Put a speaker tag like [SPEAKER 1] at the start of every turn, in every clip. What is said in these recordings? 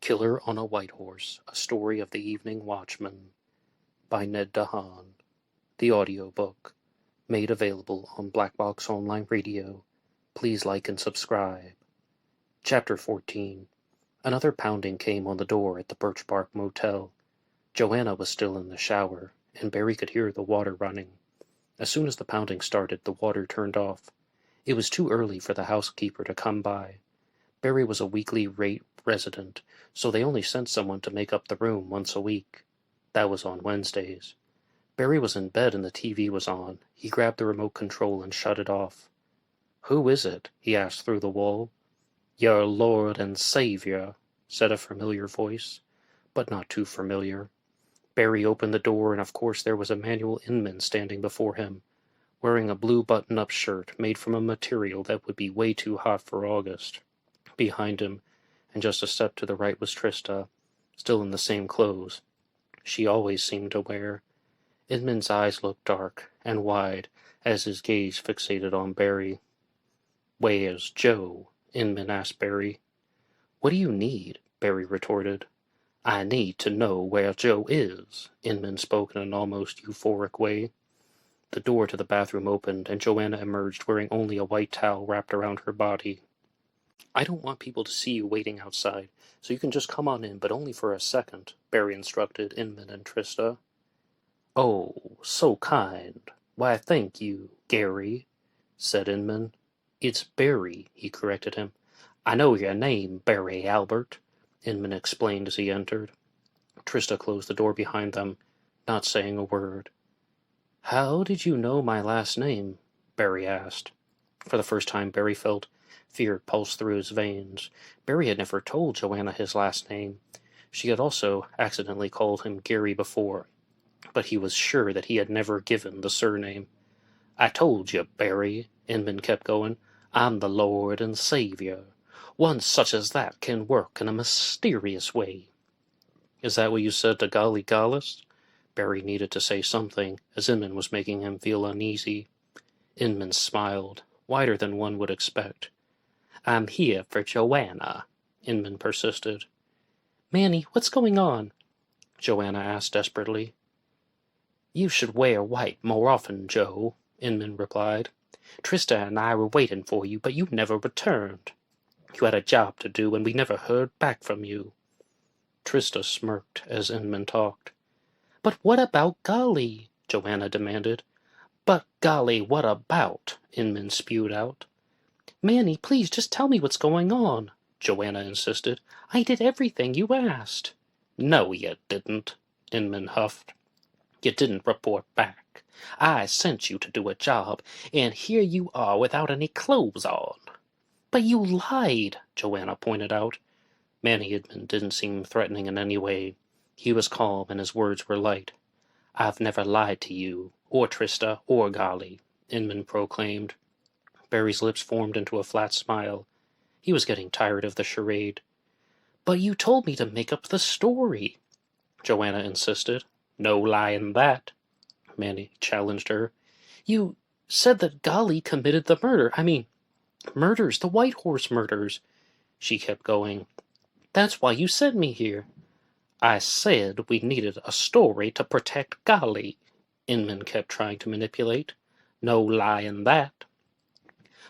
[SPEAKER 1] Killer on a White Horse, A Story of the Evening Watchman by Ned DeHaan. The audiobook, made available on BlackBoxOnlineRadio. Please like and subscribe. Chapter 14. Another pounding came on the door at the Birch Bark Motel. Joanna was still in the shower, and Barry could hear the water running. As soon as the pounding started, the water turned off. It was too early for the housekeeper to come by. Barry was a weekly rate resident, so they only sent someone to make up the room once a week. That was on Wednesdays. Barry was in bed and the TV was on. He grabbed the remote control and shut it off. "Who is it?" he asked through the wall. "Your Lord and Savior," said a familiar voice, but not too familiar. Barry opened the door, and of course there was Emmanuel Inman standing before him, wearing a blue button-up shirt made from a material that would be way too hot for August. Behind him, and just a step to the right, was Trista, still in the same clothes she always seemed to wear. Inman's eyes looked dark and wide as his gaze fixated on Barry. "Where's Joe?" Inman asked Barry. "What do you need?" Barry retorted. "I need to know where Joe is," Inman spoke in an almost euphoric way. The door to the bathroom opened, and Joanna emerged wearing only a white towel wrapped around her body. "I don't want people to see you waiting outside, so you can just come on in, but only for a second," Barry instructed Inman and Trista. "Oh, so kind. Why, thank you, Gary," said Inman. "It's Barry," he corrected him. "I know your name, Barry Albert," Inman explained as he entered. Trista closed the door behind them, not saying a word. "How did you know my last name?" Barry asked. For the first time, Barry felt fear pulse through his veins. Barry had never told Joanna his last name. She had also accidentally called him Gary before, but he was sure that he had never given the surname. "I told you, Barry," Inman kept going. "I'm the Lord and Savior. One such as that can work in a mysterious way." "Is that what you said to Golly Gallus?" Barry needed to say something, as Inman was making him feel uneasy. Inman smiled, wider than one would expect. "I'm here for Joanna," Inman persisted. "Manny, what's going on?" Joanna asked desperately. "You should wear white more often, Joe," Inman replied. "Trista and I were waiting for you, but you never returned. You had a job to do, and we never heard back from you." Trista smirked as Inman talked. "But what about Golly?" Joanna demanded. "But golly, what about?" Inman spewed out. "Manny, please just tell me what's going on," Joanna insisted. "I did everything you asked." "No, you didn't," Inman huffed. "You didn't report back. I sent you to do a job, and here you are without any clothes on." "But you lied," Joanna pointed out. Manny Inman didn't seem threatening in any way. He was calm, and his words were light. "I've never lied to you, or Trista, or Golly," Inman proclaimed. Barry's lips formed into a flat smile. He was getting tired of the charade. "But you told me to make up the story," Joanna insisted. "No lying that," Manny challenged her. "You said that Golly committed the murders, the White Horse murders," she kept going. "That's why you sent me here." "I said we needed a story to protect Golly," Inman kept trying to manipulate. "No lying that."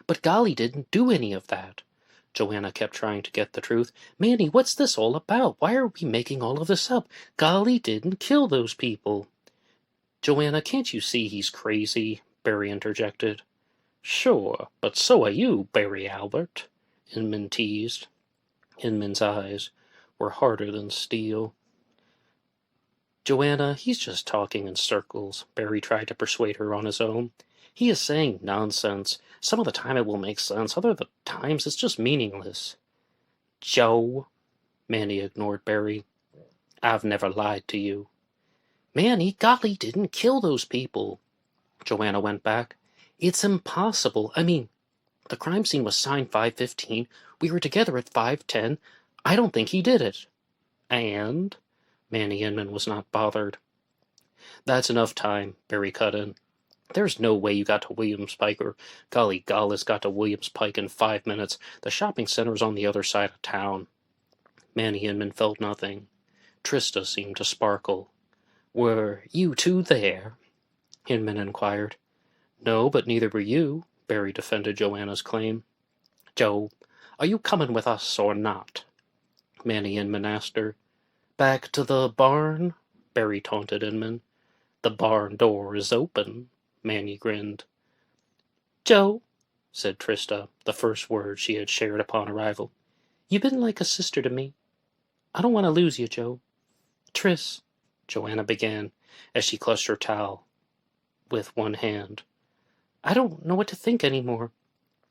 [SPEAKER 1] "But Golly didn't do any of that." Joanna kept trying to get the truth. "Manny, what's this all about? Why are we making all of this up? Golly didn't kill those people." "Joanna, can't you see he's crazy?" Barry interjected. "Sure, but so are you, Barry Albert," Inman teased. Inman's eyes were harder than steel. "Joanna, he's just talking in circles," Barry tried to persuade her on his own. "He is saying nonsense. Some of the time it will make sense, other times it's just meaningless." "Joe," Manny ignored Barry. "I've never lied to you." "Manny, Golly didn't kill those people," Joanna went back. "It's impossible. The crime scene was signed 5:15. We were together at 5:10. I don't think he did it." "And?" Manny Inman was not bothered. "That's enough time," Barry cut in. "There's no way you got to Williams Pike, or Golly Gallus got to Williams Pike in 5 minutes. The shopping center's on the other side of town." Manny Inman felt nothing. Trista seemed to sparkle. "Were you two there?" Inman inquired. "No, but neither were you," Barry defended Joanna's claim. "Joe, are you coming with us or not?" Manny Inman asked her. "Back to the barn?" Barry taunted Inman. "The barn door is open," Manny grinned. "Joe," said Trista, the first word she had shared upon arrival, "you been like a sister to me. I don't want to lose you, Joe." "Tris," Joanna began, as she clutched her towel with one hand, "I don't know what to think anymore.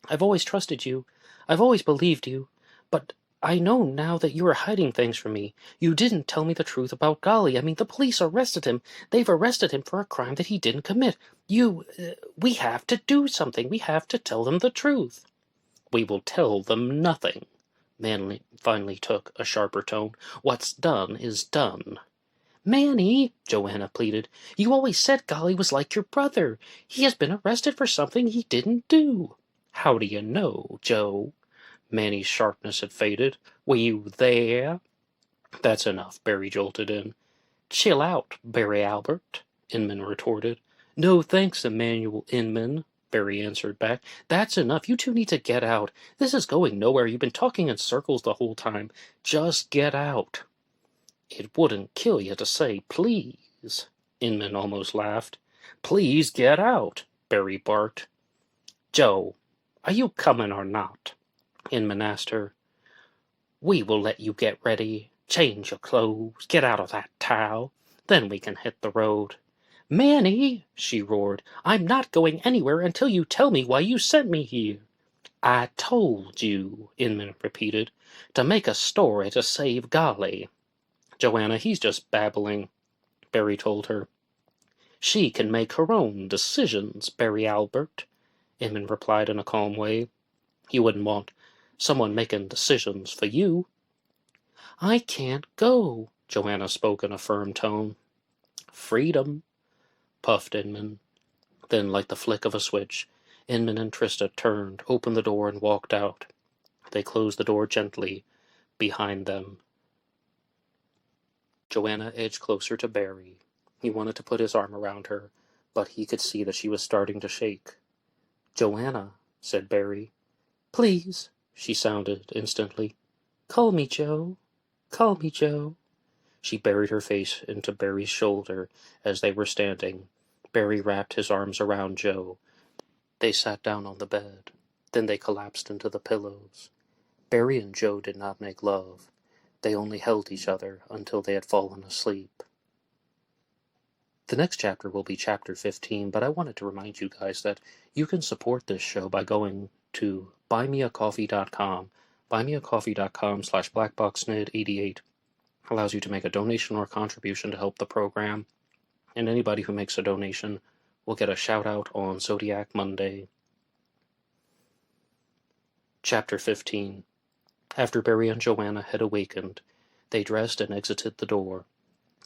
[SPEAKER 1] I've always trusted you. I've always believed you. But I know now that you are hiding things from me. You didn't tell me the truth about Golly. I mean, the police arrested him. They've arrested him for a crime that he didn't commit. We have to do something. We have to tell them the truth." "We will tell them nothing." Manly finally took a sharper tone. "What's done is done." "Manny," Joanna pleaded, "you always said Golly was like your brother. He has been arrested for something he didn't do." "How do you know, Joe?" Manny's sharpness had faded. "Were you there?" "That's enough," Barry jolted in. "Chill out, Barry Albert," Inman retorted. "No thanks, Emmanuel Inman," Barry answered back. "That's enough. You two need to get out. This is going nowhere. You've been talking in circles the whole time. Just get out." "It wouldn't kill you to say please," Inman almost laughed. "Please get out," Barry barked. "Joe, are you coming or not?" Inman asked her. "We will let you get ready, change your clothes, get out of that towel. Then we can hit the road." "Manny," she roared, "I'm not going anywhere until you tell me why you sent me here." "I told you," Inman repeated, "to make a story to save Golly." "Joanna, he's just babbling," Barry told her. "She can make her own decisions, Barry Albert," Inman replied in a calm way. "You wouldn't want someone making decisions for you." "I can't go," Joanna spoke in a firm tone. "Freedom," puffed Inman. Then, like the flick of a switch, Inman and Trista turned, opened the door, and walked out. They closed the door gently behind them. Joanna edged closer to Barry. He wanted to put his arm around her, but he could see that she was starting to shake. "Joanna," said Barry. "Please," she sounded instantly. "Call me Joe. Call me Joe." She buried her face into Barry's shoulder as they were standing. Barry wrapped his arms around Joe. They sat down on the bed. Then they collapsed into the pillows. Barry and Joe did not make love. They only held each other until they had fallen asleep. The next chapter will be chapter 15, but I wanted to remind you guys that you can support this show by going to BuyMeACoffee.com. BuyMeACoffee.com/BlackBoxNerd88 allows you to make a donation or contribution to help the program, and anybody who makes a donation will get a shout-out on Zodiac Monday. Chapter 15. After Barry and Joanna had awakened, they dressed and exited the door.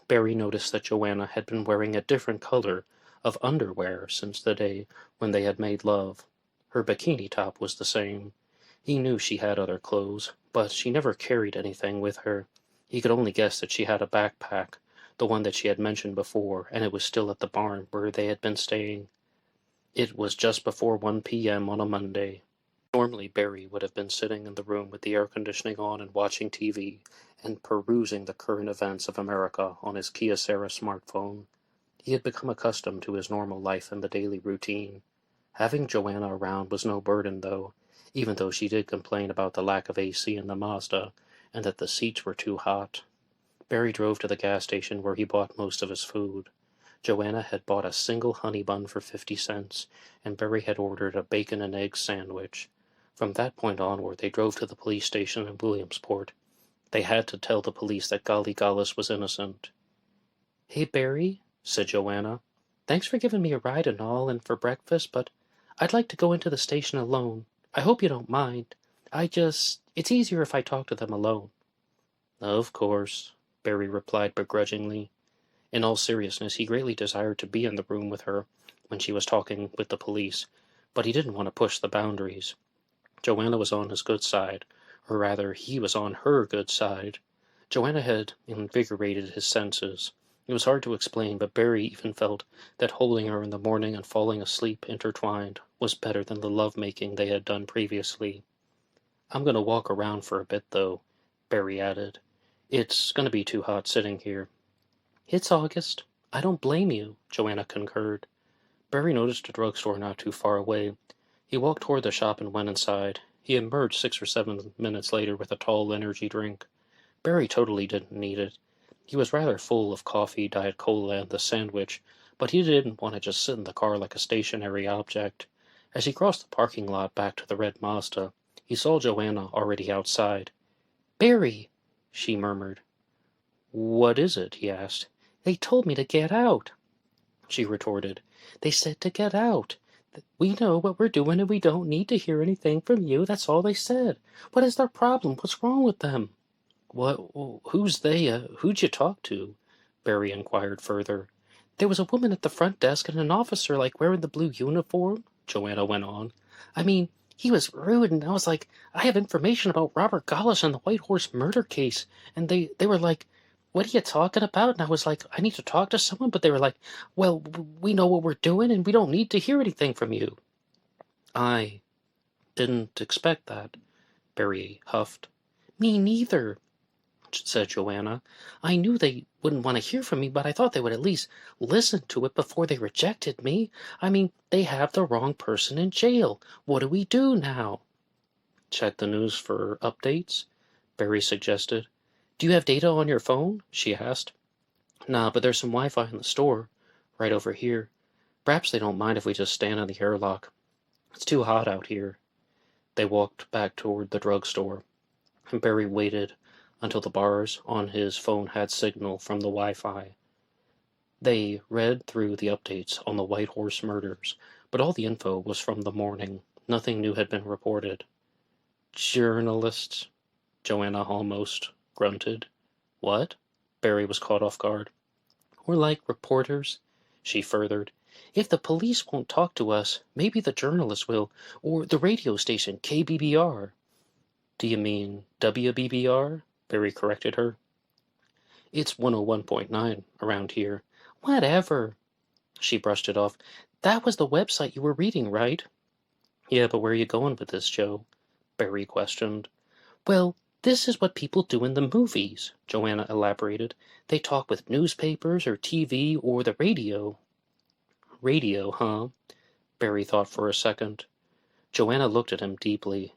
[SPEAKER 1] Barry noticed that Joanna had been wearing a different color of underwear since the day when they had made love. Her bikini top was the same. He knew she had other clothes, but she never carried anything with her. He could only guess that she had a backpack, the one that she had mentioned before, and it was still at the barn where they had been staying. It was just before 1 p.m. on a Monday. Normally Barry would have been sitting in the room with the air conditioning on and watching TV and perusing the current events of America on his Kyocera smartphone. He had become accustomed to his normal life and the daily routine. Having Joanna around was no burden, even though she did complain about the lack of AC in the Mazda and that the seats were too hot. Barry drove to the gas station where he bought most of his food. Joanna had bought a single honey bun for 50 cents, and Barry had ordered a bacon and egg sandwich. From that point onward, they drove to the police station in Williamsport. They had to tell the police that Golly Gullis was innocent. "Hey, Barry," said Joanna. "Thanks for giving me a ride and all, and for breakfast, but I'd like to go into the station alone. I hope you don't mind. It's easier if I talk to them alone." "Of course," Barry replied begrudgingly. In all seriousness, he greatly desired to be in the room with her when she was talking with the police, but he didn't want to push the boundaries. Joanna was on his good side, or rather, he was on her good side. Joanna had invigorated his senses. It was hard to explain, but Barry even felt that holding her in the morning and falling asleep intertwined was better than the love-making they had done previously. "I'm going to walk around for a bit, though," Barry added. "It's going to be too hot sitting here." "It's August. I don't blame you," Joanna concurred. Barry noticed a drugstore not too far away. He walked toward the shop and went inside. He emerged 6 or 7 minutes later with a tall energy drink. Barry totally didn't need it. He was rather full of coffee, Diet Cola, and the sandwich, but he didn't want to just sit in the car like a stationary object. As he crossed the parking lot back to the red Mazda, he saw Joanna already outside. "Barry!" she murmured. "What is it?" he asked. "They told me to get out," she retorted. "They said to get out. We know what we're doing and we don't need to hear anything from you. That's all they said. What is their problem? What's wrong with them?" "What? Who's they? Who'd you talk to?" Barry inquired further. "There was a woman at the front desk and an officer, like, wearing the blue uniform," Joanna went on. "I mean, he was rude, and I was like, I have information about Robert Gollish and the White Horse murder case. And they were like, what are you talking about? And I was like, I need to talk to someone. But they were like, well, we know what we're doing, and we don't need to hear anything from you." "I didn't expect that," Barry huffed. "Me neither," said Joanna. "I knew they wouldn't want to hear from me, but I thought they would at least listen to it before they rejected me. I mean, they have the wrong person in jail. What do we do now?" "Check the news for updates," Barry suggested. "Do you have data on your phone?" she asked. "Nah, but there's some Wi-Fi in the store, right over here. Perhaps they don't mind if we just stand in the airlock. It's too hot out here." They walked back toward the drugstore, and Barry waited until the bars on his phone had signal from the Wi-Fi. They read through the updates on the White Horse murders, but all the info was from the morning. Nothing new had been reported. "Journalists," Joanna almost grunted. "What?" Barry was caught off guard. "We're like reporters," she furthered. "If the police won't talk to us, maybe the journalists will, or the radio station, KBBR. "Do you mean WBBR?" Barry corrected her. "It's 101.9 around here." "Whatever." She brushed it off. "That was the website you were reading, right?" "Yeah, but where are you going with this, Joe?" Barry questioned. "Well, this is what people do in the movies," Joanna elaborated. "They talk with newspapers or TV or the radio." "Radio, huh?" Barry thought for a second. Joanna looked at him deeply.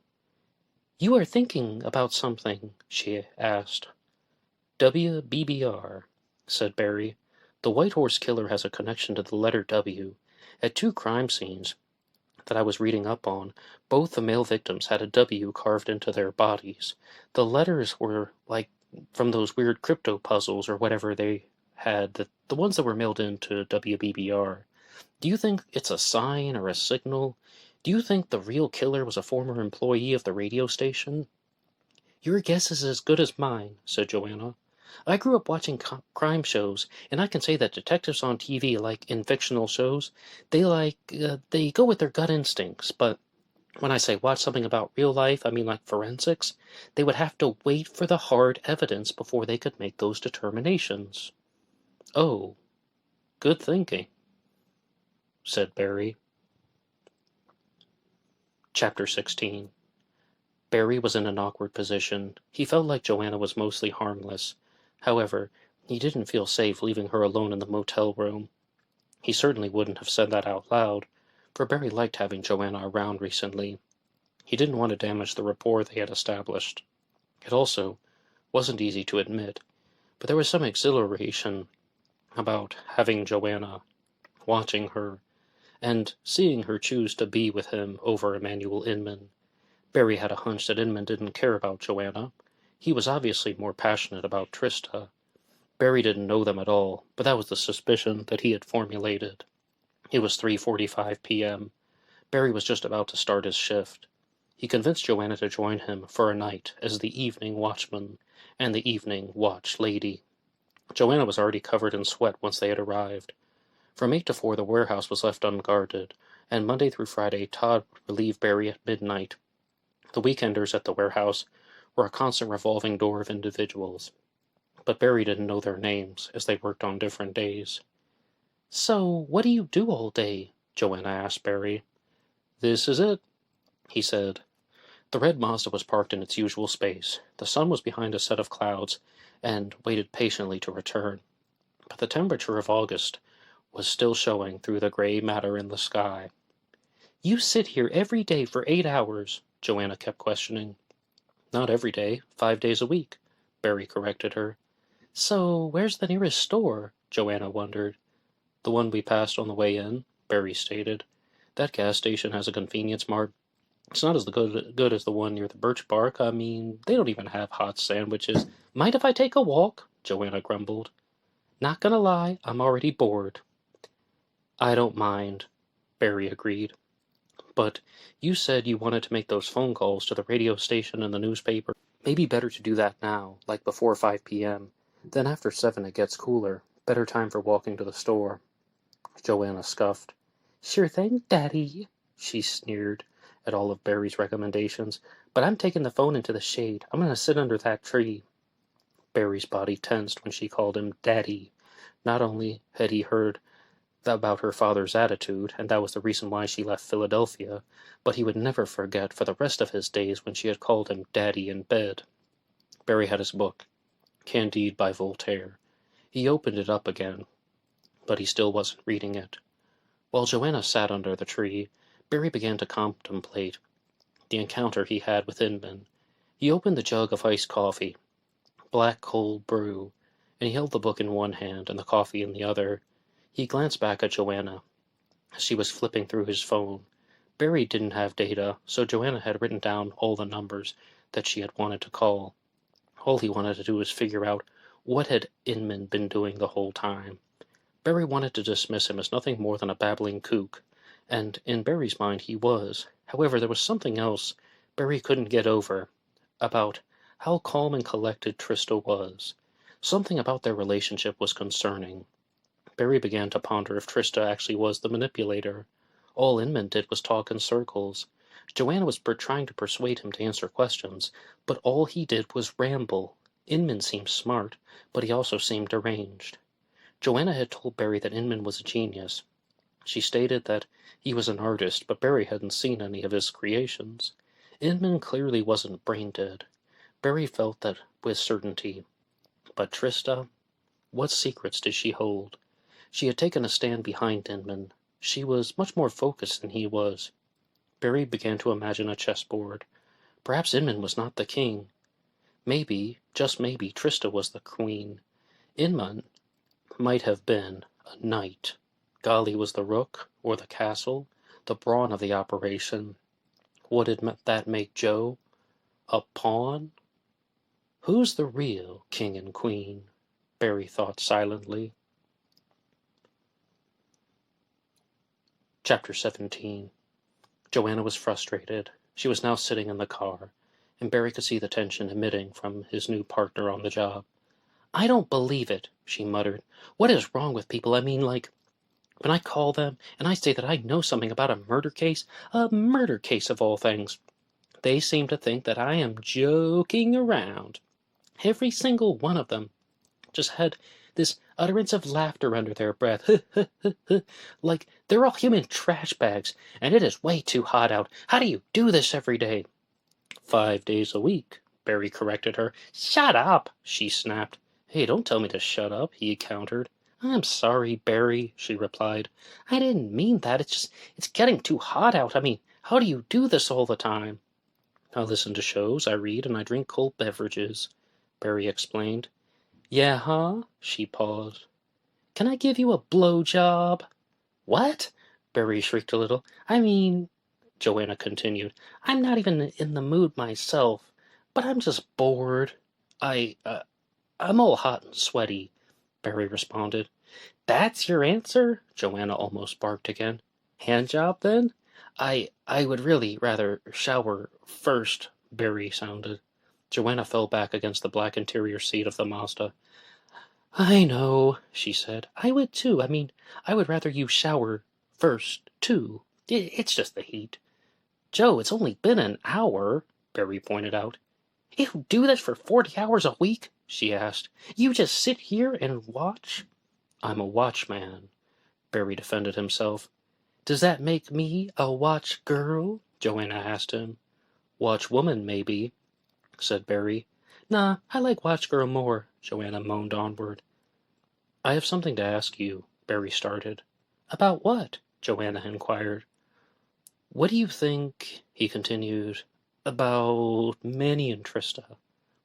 [SPEAKER 1] "You are thinking about something?" she asked. "WBBR," said Barry. "The White Horse Killer has a connection to the letter W. At 2 crime scenes that I was reading up on, both the male victims had a W carved into their bodies. The letters were like from those weird crypto puzzles or whatever they had, the ones that were mailed into WBBR. Do you think it's a sign or a signal? Do you think the real killer was a former employee of the radio station?" "Your guess is as good as mine," said Joanna. "I grew up watching crime shows, and I can say that detectives on TV, like in fictional shows, they go with their gut instincts, but when I say watch something about real life, I mean like forensics, they would have to wait for the hard evidence before they could make those determinations." "Oh, good thinking," said Barry. Chapter 16. Barry was in an awkward position. He felt like Joanna was mostly harmless. However, he didn't feel safe leaving her alone in the motel room. He certainly wouldn't have said that out loud, for Barry liked having Joanna around recently. He didn't want to damage the rapport they had established. It also wasn't easy to admit, but there was some exhilaration about having Joanna, watching her, and seeing her choose to be with him over Emmanuel Inman. Barry had a hunch that Inman didn't care about Joanna. He was obviously more passionate about Trista. Barry didn't know them at all, but that was the suspicion that he had formulated. It was 3:45 p.m. Barry was just about to start his shift. He convinced Joanna to join him for a night as the evening watchman and the evening watch lady. Joanna was already covered in sweat once they had arrived. From 8 to 4 the warehouse was left unguarded, and Monday through Friday Todd would relieve Barry at midnight. The weekenders at the warehouse were a constant revolving door of individuals. 3:45 p.m. but Barry didn't know their names, as they worked on different days. "So, what do you do all day?" Joanna asked Barry. "This is it," he said. The red Mazda was parked in its usual space. The sun was behind a set of clouds, and waited patiently to return. But the temperature of August was still showing through the gray matter in the sky. "You sit here every day for 8 hours," Joanna kept questioning. "Not every day, 5 days a week," Barry corrected her. "So, where's the nearest store?" Joanna wondered. "The one we passed on the way in," Barry stated. "That gas station has a convenience mart. It's not as good as the one near the birch bark. I mean, they don't even have hot sandwiches." "Mind if I take a walk?" Joanna grumbled. "Not gonna lie, I'm already bored." "I don't mind," Barry agreed. "But you said you wanted to make those phone calls to the radio station and the newspaper. Maybe better to do that now, like before 5 p.m. Then after 7 it gets cooler. Better time for walking to the store." Joanna scoffed. "Sure thing, Daddy," she sneered at all of Barry's recommendations. "But I'm taking the phone into the shade. I'm going to sit under that tree." Barry's body tensed when she called him Daddy. Not only had he heard about her father's attitude, and that was the reason why she left Philadelphia, but he would never forget for the rest of his days when she had called him Daddy in bed. Barry had his book, Candide by Voltaire. He opened it up again, but he still wasn't reading it. While Joanna sat under the tree, Barry began to contemplate the encounter he had with Inman. He opened the jug of iced coffee, black cold brew, and he held the book in one hand and the coffee in the other. He glanced back at Joanna as she was flipping through his phone. Barry didn't have data, so Joanna had written down all the numbers that she had wanted to call. All he wanted to do was figure out what had Inman been doing the whole time. Barry wanted to dismiss him as nothing more than a babbling kook, and in Barry's mind he was. However, there was something else Barry couldn't get over about how calm and collected Trista was. Something about their relationship was concerning. Barry began to ponder if Trista actually was the manipulator. All Inman did was talk in circles. Joanna was trying to persuade him to answer questions, but all he did was ramble. Inman seemed smart, but he also seemed deranged. Joanna had told Barry that Inman was a genius. She stated that he was an artist, but Barry hadn't seen any of his creations. Inman clearly wasn't brain-dead. Barry felt that with certainty. But Trista? What secrets did she hold? She had taken a stand behind Inman. She was much more focused than he was. Barry began to imagine a chessboard. Perhaps Inman was not the king. Maybe, just maybe, Trista was the queen. Inman might have been a knight. Gali was the rook, or the castle, the brawn of the operation. What did that make Joe? A pawn? Who's the real king and queen? Barry thought silently. Chapter 17. Joanna was frustrated. She was now sitting in the car, and Barry could see the tension emitting from his new partner on the job. "I don't believe it," she muttered. "What is wrong with people? I mean, like, when I call them and I say that I know something about a murder case of all things, they seem to think that I am joking around. Every single one of them just had this utterance of laughter under their breath. Like they're all human trash bags, and it is way too hot out. How do you do this every day?" 5 days a week, Barry corrected her. "Shut up," she snapped. "Hey, don't tell me to shut up," he countered. "I'm sorry, Barry," she replied. "I didn't mean that. It's getting too hot out. I mean, how do you do this all the time?" "I listen to shows, I read, and I drink cold beverages," Barry explained. "Yeah, huh?" She paused. "Can I give you a blow-job?" "What?" Barry shrieked a little. "I mean," Joanna continued, "I'm not even in the mood myself, but I'm just bored." I'm all hot and sweaty," Barry responded. "That's your answer?" Joanna almost barked again. "Handjob, then?" I would really rather shower first," Barry sounded. Joanna fell back against the black interior seat of the Mazda. "I know," she said. "I would too. I mean, I would rather you shower first, too. It's just the heat." "Joe, it's only been an hour," Barry pointed out. "You do this for 40 hours a week?" she asked. "You just sit here and watch?" "I'm a watchman," Barry defended himself. "Does that make me a watch girl?" Joanna asked him. "Watchwoman, maybe," said Barry. "Nah, I like watch girl more," Joanna moaned onward. "I have something to ask you," Barry started. "About what?" Joanna inquired. "What do you think," he continued, "about Manny and Trista?"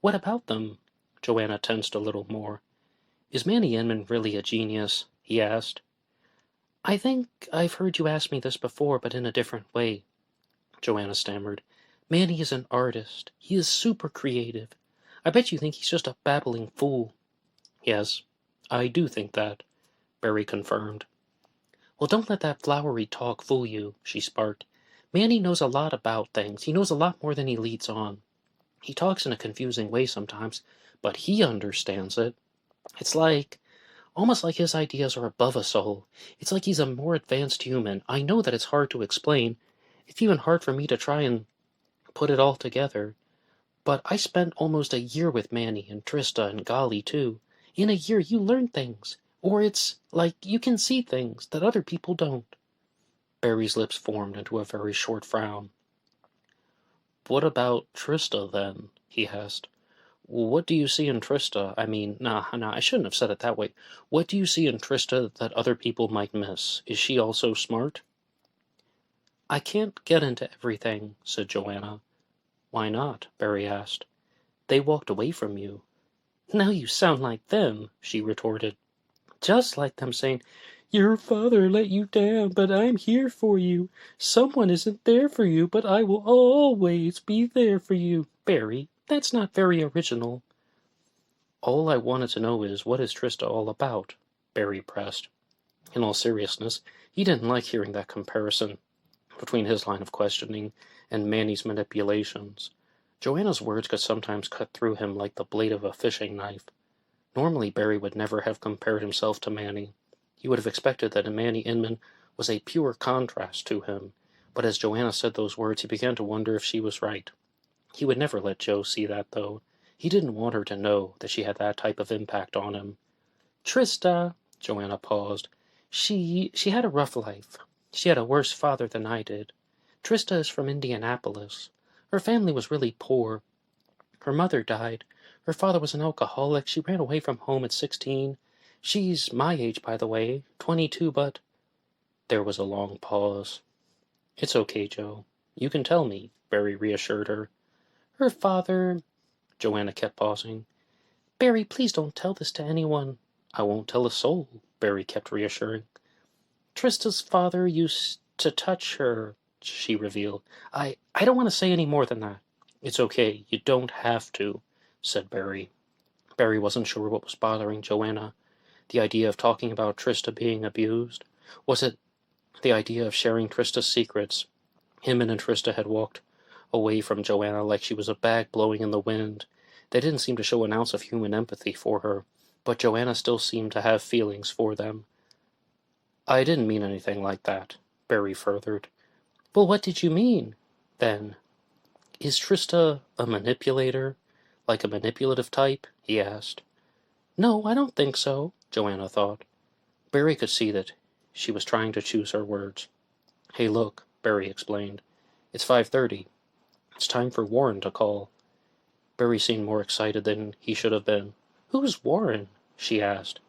[SPEAKER 1] "What about them?" Joanna tensed a little more. "Is Manny Inman really a genius?" he asked. "I think I've heard you ask me this before, but in a different way," Joanna stammered. "Manny is an artist. He is super creative. I bet you think he's just a babbling fool." "Yes, I do think that," Barry confirmed. "Well, don't let that flowery talk fool you," she sparked. "Manny knows a lot about things. He knows a lot more than he leads on. He talks in a confusing way sometimes, but he understands it. It's almost like his ideas are above us all. It's like he's a more advanced human. I know that it's hard to explain. It's even hard for me to try and put it all together. But I spent almost a year with Manny and Trista and Golly, too. In a year, you learn things. Or it's like you can see things that other people don't." Barry's lips formed into a very short frown. "What about Trista, then?" he asked. "What do you see in Trista? I mean, nah, I shouldn't have said it that way. What do you see in Trista that other people might miss? Is she also smart?" "I can't get into everything," said Joanna. "Why not?" Barry asked. "They walked away from you." "Now you sound like them," she retorted. "Just like them saying, 'Your father let you down, but I'm here for you. Someone isn't there for you, but I will always be there for you.' Barry, that's not very original." "All I wanted to know is, what is Trista all about?" Barry pressed. In all seriousness, he didn't like hearing that comparison between his line of questioning and Manny's manipulations. Joanna's words could sometimes cut through him like the blade of a fishing knife. Normally Barry would never have compared himself to Manny. He would have expected that Manny Inman was a pure contrast to him, but as Joanna said those words he began to wonder if she was right. He would never let Joe see that, though. He didn't want her to know that she had that type of impact on him. "Trista," Joanna paused. She had a rough life. She had a worse father than I did. Trista is from Indianapolis. Her family was really poor. Her mother died. Her father was an alcoholic. She ran away from home at 16. She's my age, by the way, 22, but—" There was a long pause. "It's okay, Joe. You can tell me," Barry reassured her. "Her father—" Joanna kept pausing. "Barry, please don't tell this to anyone." "I won't tell a soul," Barry kept reassuring. "Trista's father used to touch her," she revealed. I don't want to say any more than that." "It's okay. You don't have to," said Barry. Barry wasn't sure what was bothering Joanna. The idea of talking about Trista being abused? Was it the idea of sharing Trista's secrets? Him and Trista had walked away from Joanna like she was a bag blowing in the wind. They didn't seem to show an ounce of human empathy for her, but Joanna still seemed to have feelings for them. "I didn't mean anything like that," Barry furthered. "Well, what did you mean, then?" "Is Trista a manipulator? Like a manipulative type?" he asked. "No, I don't think so," Joanna thought. Barry could see that she was trying to choose her words. "Hey, look," Barry explained. "It's 5:30. It's time for Warren to call." Barry seemed more excited than he should have been. "Who's Warren?" she asked.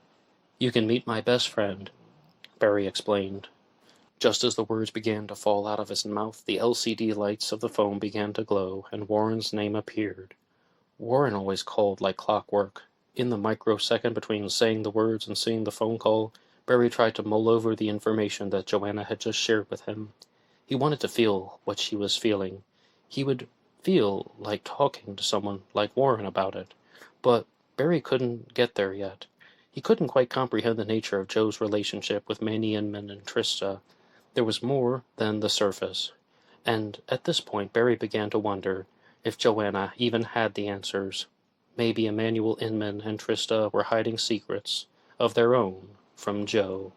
[SPEAKER 1] "You can meet my best friend," Barry explained. Just as the words began to fall out of his mouth, the LCD lights of the phone began to glow, and Warren's name appeared. Warren always called like clockwork. In the microsecond between saying the words and seeing the phone call, Barry tried to mull over the information that Joanna had just shared with him. He wanted to feel what she was feeling. He would feel like talking to someone like Warren about it. But Barry couldn't get there yet. He couldn't quite comprehend the nature of Joe's relationship with Manny Inman and Trista. There was more than the surface. And at this point Barry began to wonder if Joanna even had the answers. Maybe Emmanuel Inman and Trista were hiding secrets of their own from Joe.